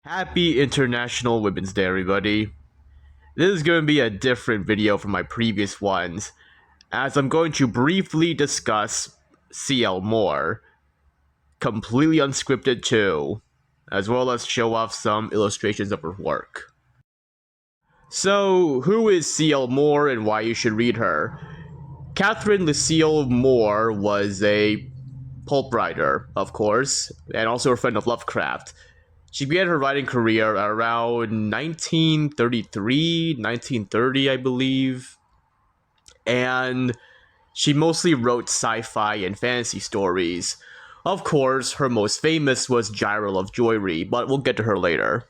Happy International Women's Day, everybody. This is going to be a different video from my previous ones, as I'm going to briefly discuss CL Moore, completely unscripted too, as well as show off some illustrations of her work. So, who is CL Moore and why you should read her? Catherine Lucille Moore was a pulp writer, of course, and also a friend of Lovecraft. She began her writing career around 1933, 1930, I believe. And she mostly wrote sci-fi and fantasy stories. Of course, her most famous was Jirel of Joiry, but we'll get to her later.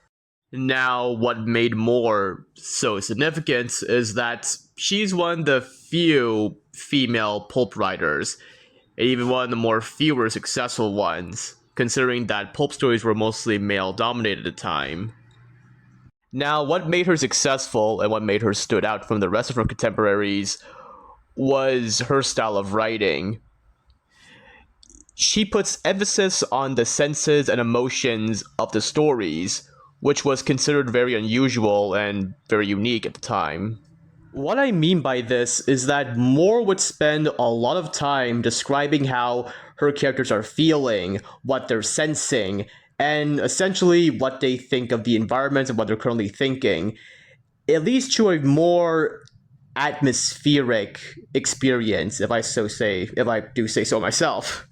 Now, what made Moore so significant is that she's one of the few female pulp writers, and even one of the more fewer successful ones, considering that pulp stories were mostly male-dominated at the time. Now, what made her successful and what made her stood out from the rest of her contemporaries was her style of writing. She puts emphasis on the senses and emotions of the stories, which was considered very unusual and very unique at the time. What I mean by this is that Moore would spend a lot of time describing how her characters are feeling, what they're sensing, and essentially what they think of the environment and what they're currently thinking. It leads to a more atmospheric experience, if I do say so myself.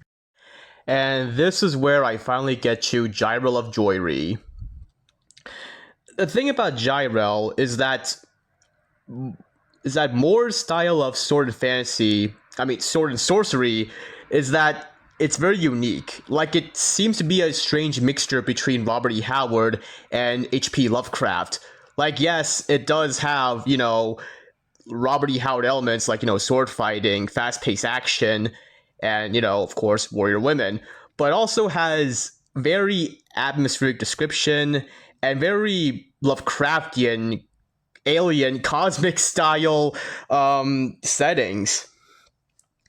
And this is where I finally get to Jirel of Joiry. The thing about Jirel is that Moore's style of sword and sorcery, is that it's very unique. Like, it seems to be a strange mixture between Robert E. Howard and H.P. Lovecraft. Like, yes, it does have, Robert E. Howard elements like, sword fighting, fast-paced action, and, of course, warrior women. But also has very atmospheric description and very Lovecraftian alien cosmic style settings,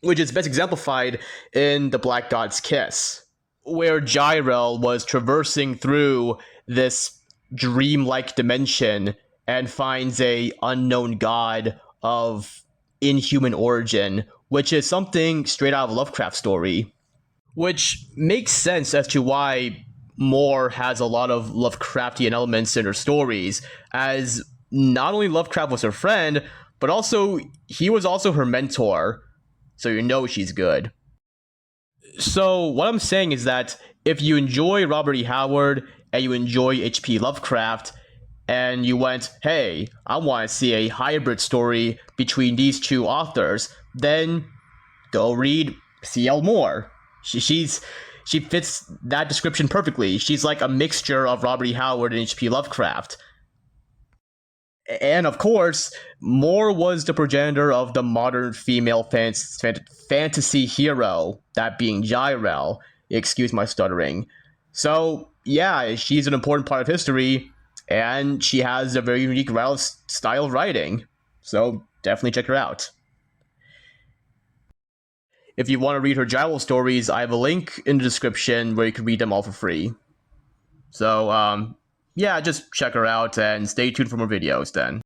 which is best exemplified in The Black God's Kiss, where Jirel was traversing through this dreamlike dimension and finds a unknown god of inhuman origin, which is something straight out of a Lovecraft story, which makes sense as to why Moore has a lot of Lovecraftian elements in her stories, as not only Lovecraft was her friend, but also he was also her mentor, so she's good. So what I'm saying is that if you enjoy Robert E. Howard and you enjoy H.P. Lovecraft, and you went, hey, I want to see a hybrid story between these two authors, then go read C.L. Moore. She fits that description perfectly. She's like a mixture of Robert E. Howard and H.P. Lovecraft. And of course, Moore was the progenitor of the modern female fantasy hero, that being Jirel. Excuse my stuttering. So, yeah, she's an important part of history, and she has a very unique style of writing. So, definitely check her out. If you want to read her Jirel stories, I have a link in the description where you can read them all for free. So, yeah, just check her out and stay tuned for more videos then.